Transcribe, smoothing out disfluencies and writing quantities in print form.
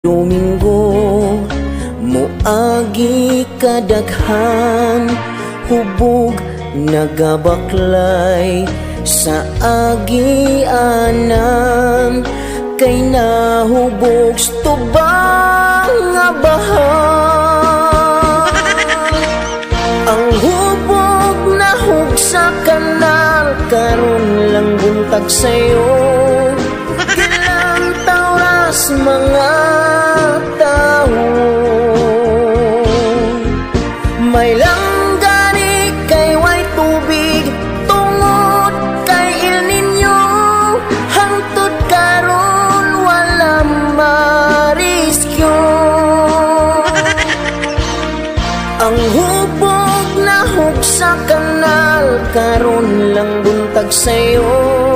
Domingo moagi kadaghan hubog nagabaklay sa agianan kay nahubog tubang nga bahan. Ang hubog nahug sa kanal karon lang buntag sayo kilang tawras mga tao. May langgani kay way tubig tungod kay El Niño hangtod karon wala mariskyo. Ang hubog nahug sa kanal karon lang buntag sayo